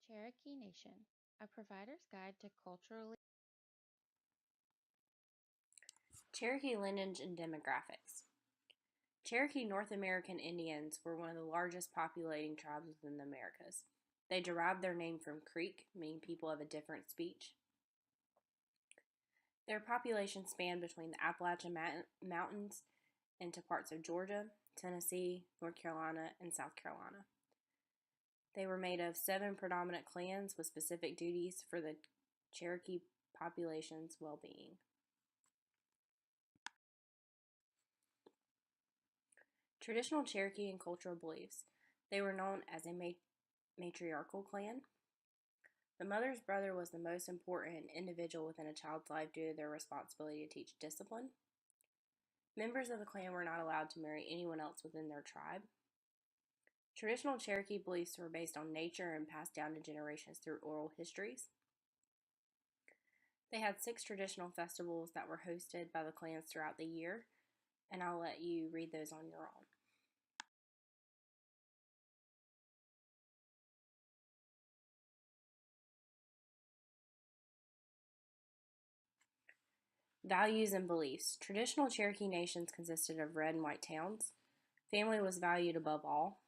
Cherokee Nation, a provider's guide to culturally. Cherokee lineage and demographics. Cherokee North American Indians were one of the largest populating tribes within the Americas. They derived their name from Creek, meaning people of a different speech. Their population spanned between the Appalachian Mountains into parts of Georgia, Tennessee, North Carolina, and South Carolina. They were made of 7 predominant clans with specific duties for the Cherokee population's well-being. Traditional Cherokee and cultural beliefs. They were known as a matriarchal clan. The mother's brother was the most important individual within a child's life due to their responsibility to teach discipline. Members of the clan were not allowed to marry anyone else within their tribe. Traditional Cherokee beliefs were based on nature and passed down to generations through oral histories. They had 6 traditional festivals that were hosted by the clans throughout the year, and I'll let you read those on your own. Values and beliefs. Traditional Cherokee nations consisted of red and white towns. Family was valued above all.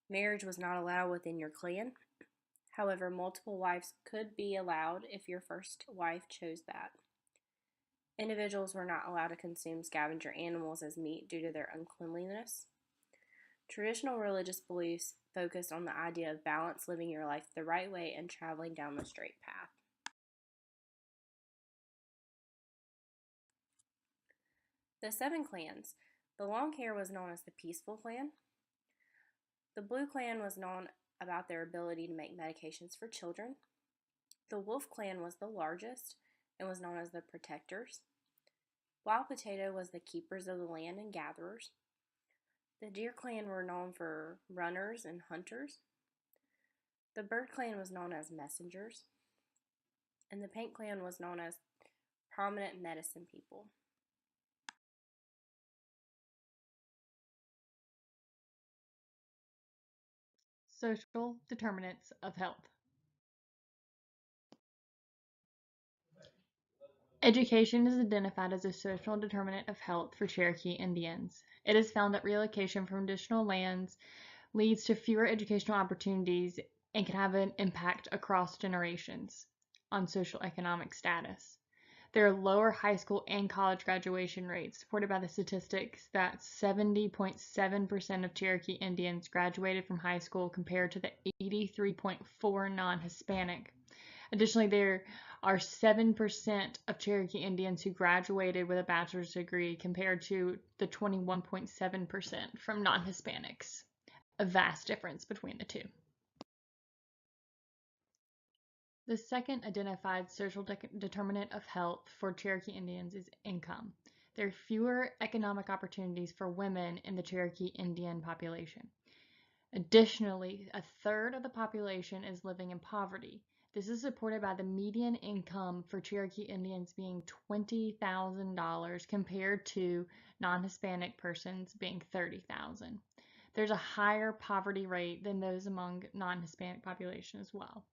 Marriage was not allowed within your clan. However, multiple wives could be allowed if your first wife chose that. Individuals were not allowed to consume scavenger animals as meat due to their uncleanliness. Traditional religious beliefs focused on the idea of balance, living your life the right way, and traveling down the straight path. The 7 clans. The long hair was known as the Peaceful Clan. The Blue Clan was known about their ability to make medications for children. The Wolf Clan was the largest and was known as the Protectors. Wild Potato was the keepers of the land and gatherers. The Deer Clan were known for runners and hunters. The Bird Clan was known as messengers. And the Paint Clan was known as prominent medicine people. Social determinants of health. Education is identified as a social determinant of health for Cherokee Indians. It is found that relocation from traditional lands leads to fewer educational opportunities and can have an impact across generations on social economic status. There are lower high school and college graduation rates, supported by the statistics that 70.7% of Cherokee Indians graduated from high school compared to the 83.4% non-Hispanic. Additionally, there are 7% of Cherokee Indians who graduated with a bachelor's degree compared to the 21.7% from non-Hispanics. A vast difference between the two. The second identified social determinant of health for Cherokee Indians is income. There are fewer economic opportunities for women in the Cherokee Indian population. Additionally, a third of the population is living in poverty. This is supported by the median income for Cherokee Indians being $20,000 compared to non-Hispanic persons being $30,000. There's a higher poverty rate than those among non-Hispanic population as well.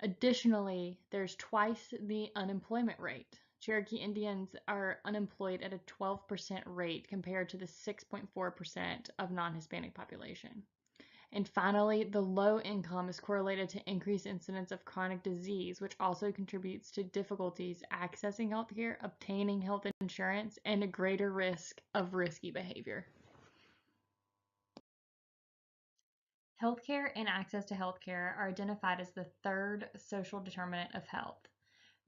Additionally, there's twice the unemployment rate. Cherokee Indians are unemployed at a 12% rate compared to the 6.4% of non-Hispanic population. And finally, the low income is correlated to increased incidence of chronic disease, which also contributes to difficulties accessing healthcare, obtaining health insurance, and a greater risk of risky behavior. Healthcare and access to healthcare are identified as the third social determinant of health.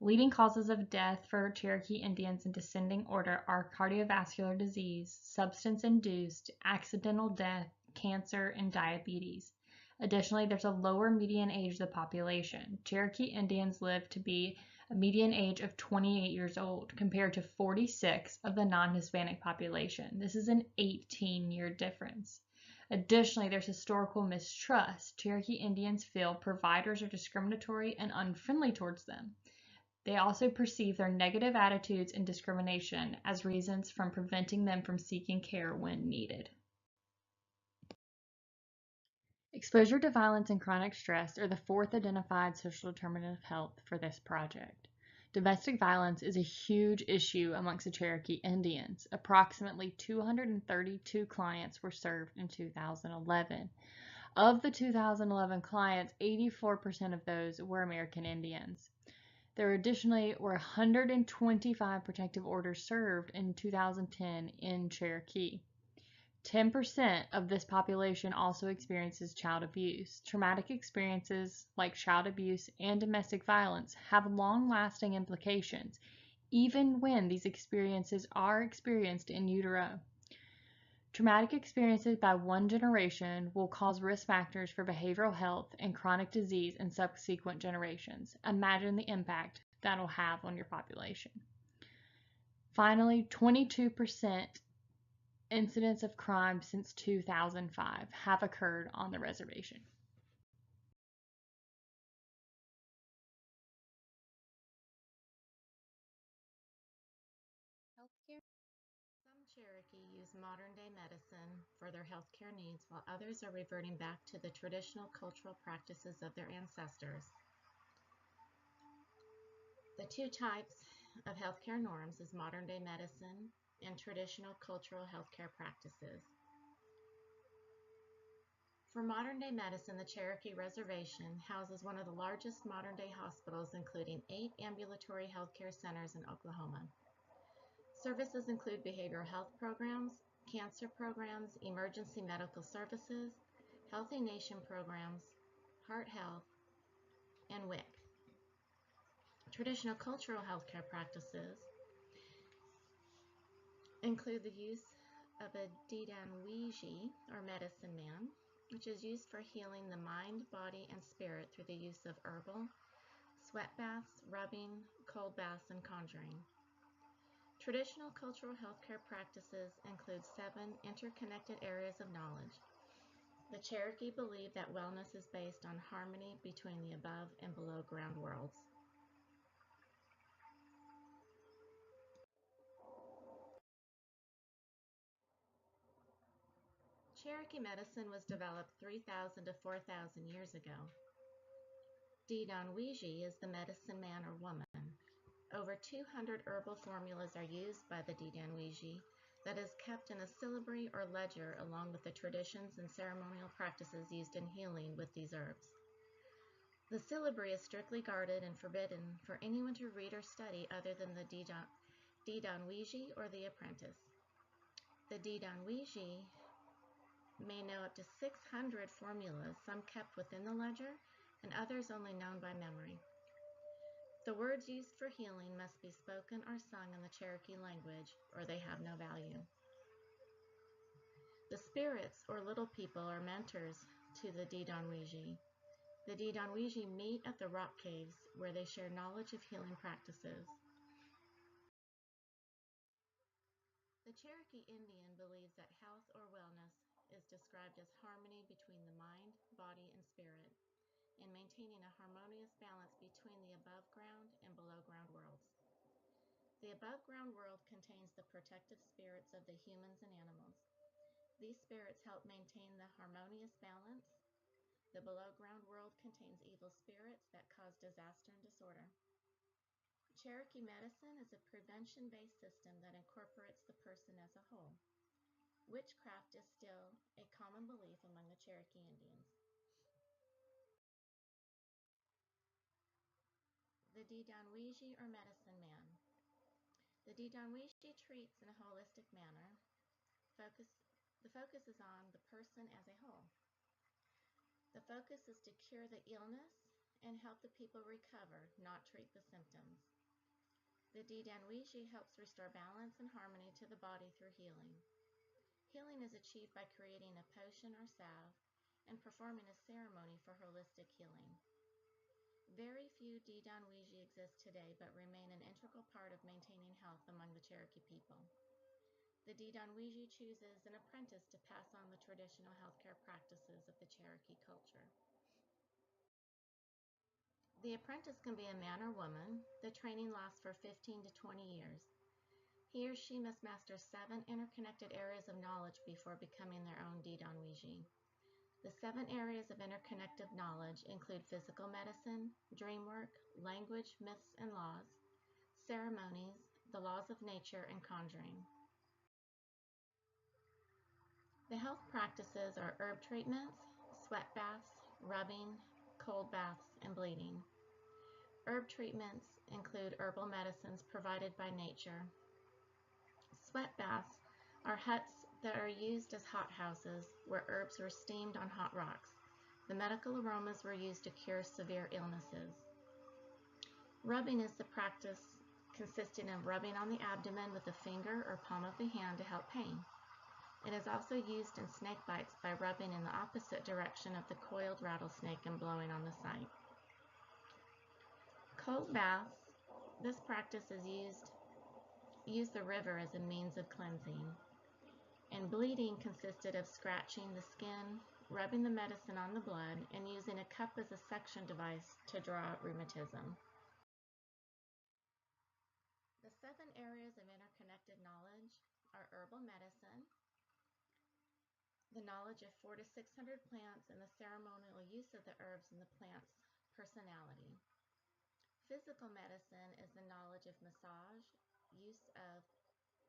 Leading causes of death for Cherokee Indians in descending order are cardiovascular disease, substance-induced, accidental death, cancer, and diabetes. Additionally, there's a lower median age of the population. Cherokee Indians live to be a median age of 28 years old compared to 46 of the non-Hispanic population. This is an 18-year difference. Additionally, there's historical mistrust. Cherokee Indians feel providers are discriminatory and unfriendly towards them. They also perceive their negative attitudes and discrimination as reasons from preventing them from seeking care when needed. Exposure to violence and chronic stress are the fourth identified social determinant of health for this project. Domestic violence is a huge issue amongst the Cherokee Indians. Approximately 232 clients were served in 2011. Of the 2011 clients, 84% of those were American Indians. There additionally were 125 protective orders served in 2010 in Cherokee. 10% of this population also experiences child abuse. Traumatic experiences like child abuse and domestic violence have long-lasting implications, even when these experiences are experienced in utero. Traumatic experiences by one generation will cause risk factors for behavioral health and chronic disease in subsequent generations. Imagine the impact that'll have on your population. Finally, 22% incidents of crime since 2005 have occurred on the reservation. Healthcare. Some Cherokee use modern-day medicine for their healthcare needs, while others are reverting back to the traditional cultural practices of their ancestors. The two types of healthcare norms is modern-day medicine and traditional cultural healthcare practices. For modern-day medicine, the Cherokee Reservation houses one of the largest modern-day hospitals, including 8 ambulatory healthcare centers in Oklahoma. Services include behavioral health programs, cancer programs, emergency medical services, Healthy Nation programs, heart health, and WIC. Traditional cultural healthcare practices include the use of a Didanwiji, or medicine man, which is used for healing the mind, body, and spirit through the use of herbal, sweat baths, rubbing, cold baths, and conjuring. Traditional cultural healthcare practices include 7 interconnected areas of knowledge. The Cherokee believe that wellness is based on harmony between the above and below ground worlds. Cherokee medicine was developed 3,000 to 4,000 years ago. Didanwiji is the medicine man or woman. Over 200 herbal formulas are used by the Didanwiji that is kept in a syllabary or ledger, along with the traditions and ceremonial practices used in healing with these herbs. The syllabary is strictly guarded and forbidden for anyone to read or study other than the Didanwiji or the apprentice. The Didanwiji may know up to 600 formulas, some kept within the ledger and others only known by memory. The words used for healing must be spoken or sung in the Cherokee language, or they have no value. The spirits, or little people, are mentors to the Didanwiji. The Didanwiji meet at the rock caves, where they share knowledge of healing practices. The Cherokee Indian believes that health or wellness is described as harmony between the mind, body, and spirit, and maintaining a harmonious balance between the above ground and below ground worlds. The above ground world contains the protective spirits of the humans and animals. These spirits help maintain the harmonious balance. The below ground world contains evil spirits that cause disaster and disorder. Cherokee medicine is a prevention-based system that incorporates the person as a whole. Witchcraft is still a common belief among the Cherokee Indians. The Didanwiji, or medicine man. The Didanwiji treats in a holistic manner. The focus is on the person as a whole. The focus is to cure the illness and help the people recover, not treat the symptoms. The Didanwiji helps restore balance and harmony to the body through healing. Healing is achieved by creating a potion or salve and performing a ceremony for holistic healing. Very few Didanwiji exist today, but remain an integral part of maintaining health among the Cherokee people. The Didanwiji chooses an apprentice to pass on the traditional healthcare practices of the Cherokee culture. The apprentice can be a man or woman. The training lasts for 15 to 20 years. He or she must master 7 interconnected areas of knowledge before becoming their own Didanwiji. The 7 areas of interconnected knowledge include physical medicine, dream work, language, myths and laws, ceremonies, the laws of nature, and conjuring. The health practices are herb treatments, sweat baths, rubbing, cold baths, and bleeding. Herb treatments include herbal medicines provided by nature. Sweat baths are huts that are used as hothouses where herbs were steamed on hot rocks. The medical aromas were used to cure severe illnesses. Rubbing is the practice consisting of rubbing on the abdomen with the finger or palm of the hand to help pain. It is also used in snake bites by rubbing in the opposite direction of the coiled rattlesnake and blowing on the site. Cold baths. This practice is use the river as a means of cleansing. And bleeding consisted of scratching the skin, rubbing the medicine on the blood, and using a cup as a suction device to draw out rheumatism. The 7 areas of interconnected knowledge are herbal medicine, the knowledge of 400 to 600 plants and the ceremonial use of the herbs and the plants' personality. Physical medicine is the knowledge of massage, use of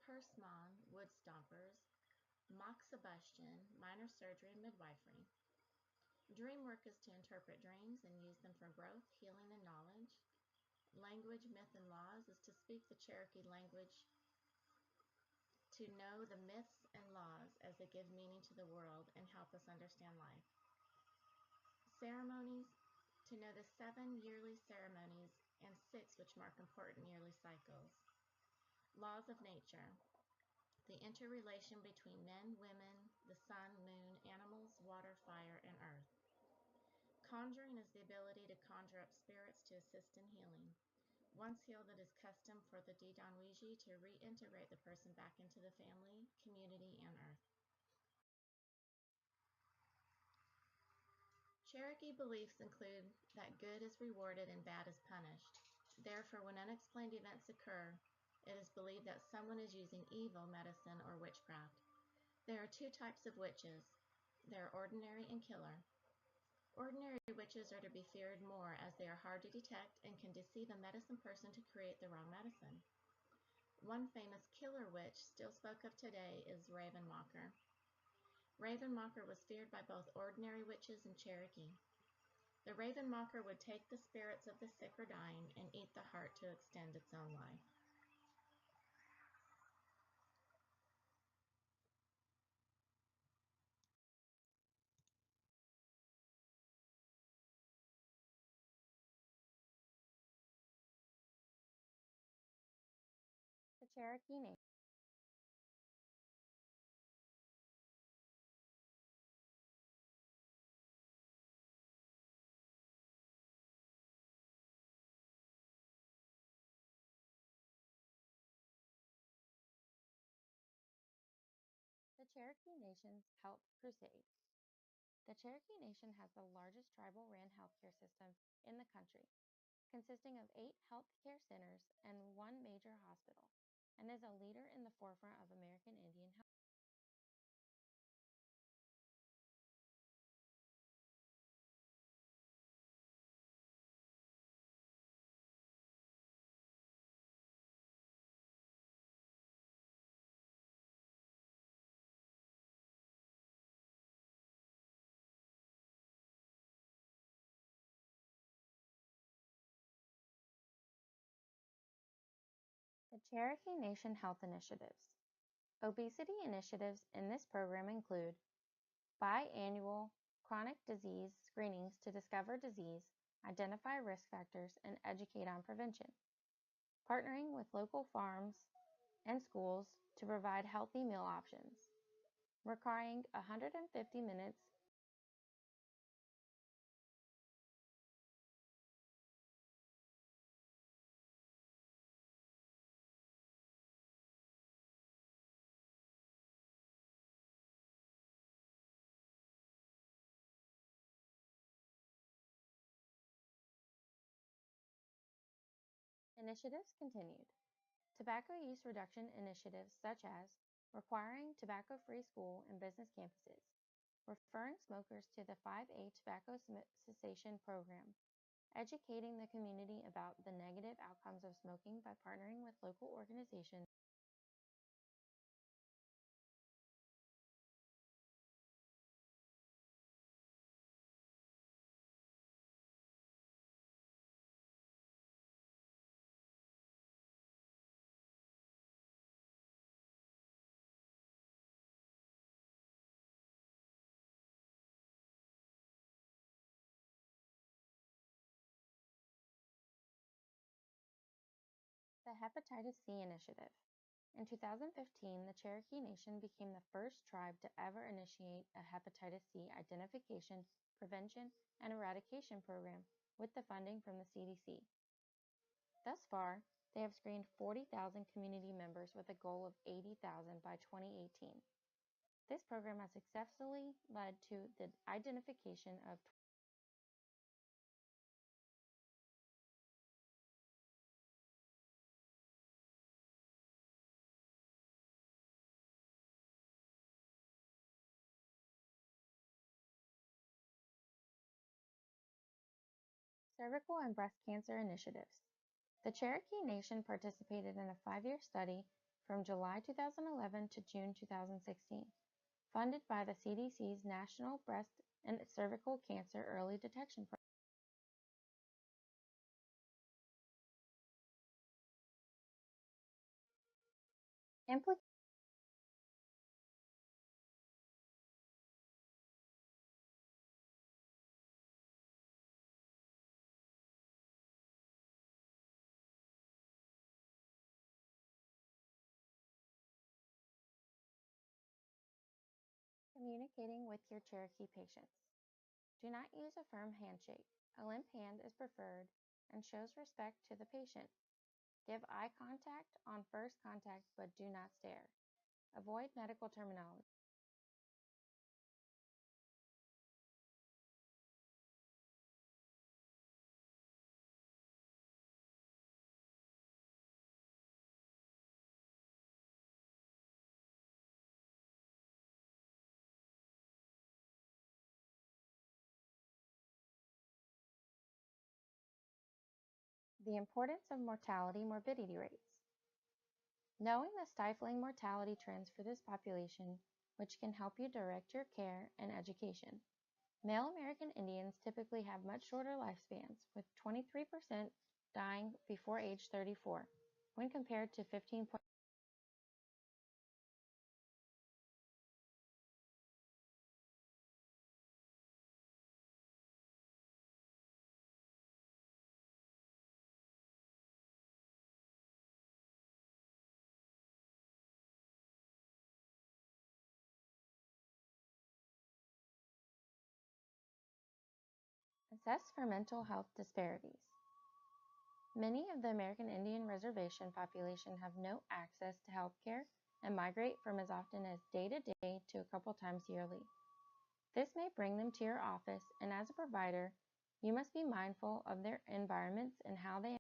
persman, wood stompers, moxibustion, minor surgery, and midwifery. Dream work is to interpret dreams and use them for growth, healing, and knowledge. Language, myth, and laws is to speak the Cherokee language to know the myths and laws as they give meaning to the world and help us understand life. Ceremonies, to know the 7 yearly ceremonies and 6 which mark important yearly cycles. Laws of nature, the interrelation between men, women, the sun, moon, animals, water, fire, and earth. Conjuring is the ability to conjure up spirits to assist in healing. Once healed, it is custom for the Didanwiji to reintegrate the person back into the family, community, and earth. Cherokee beliefs include that good is rewarded and bad is punished. Therefore, when unexplained events occur, it is believed that someone is using evil, medicine, or witchcraft. There are 2 types of witches. There are ordinary and killer. Ordinary witches are to be feared more as they are hard to detect and can deceive a medicine person to create the wrong medicine. One famous killer witch still spoke of today is Ravenmocker. Ravenmocker was feared by both ordinary witches and Cherokee. The Ravenmocker would take the spirits of the sick or dying and eat the heart to extend its own life. The Cherokee Nation. The Cherokee Nation's Health Crusade. The Cherokee Nation has the largest tribal-ran healthcare system in the country, consisting of 8 healthcare centers and 1 major hospital, and is a leader in the forefront of American Indian health. The Cherokee Nation Health Initiatives. Obesity initiatives in this program include biannual chronic disease screenings to discover disease, identify risk factors, and educate on prevention, partnering with local farms and schools to provide healthy meal options, requiring 150 minutes initiatives continued. Tobacco use reduction initiatives such as requiring tobacco-free school and business campuses, referring smokers to the 5A Tobacco Cessation Program, educating the community about the negative outcomes of smoking by partnering with local organizations, the Hepatitis C Initiative. In 2015, the Cherokee Nation became the first tribe to ever initiate a hepatitis C identification, prevention, and eradication program with the funding from the CDC. Thus far, they have screened 40,000 community members with a goal of 80,000 by 2018. This program has successfully led to the identification of cervical and breast cancer initiatives. The Cherokee Nation participated in a 5-year study from July 2011 to June 2016, funded by the CDC's National Breast and Cervical Cancer Early Detection Program. Communicating with your Cherokee patients. Do not use a firm handshake. A limp hand is preferred and shows respect to the patient. Give eye contact on first contact, but do not stare. Avoid medical terminology. The importance of mortality-morbidity rates. Knowing the stifling mortality trends for this population, which can help you direct your care and education. Male American Indians typically have much shorter lifespans, with 23% dying before age 34, when compared to 15. Assess for mental health disparities. Many of the American Indian reservation population have no access to health care and migrate from as often as day-to-day to a couple times yearly. This may bring them to your office, and as a provider, you must be mindful of their environments and how they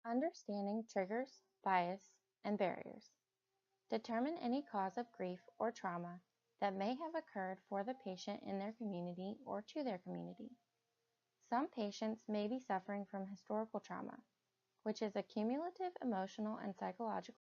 understanding triggers, bias, and barriers. Determine any cause of grief or trauma that may have occurred for the patient in their community or to their community. Some patients may be suffering from historical trauma, which is a cumulative emotional and psychological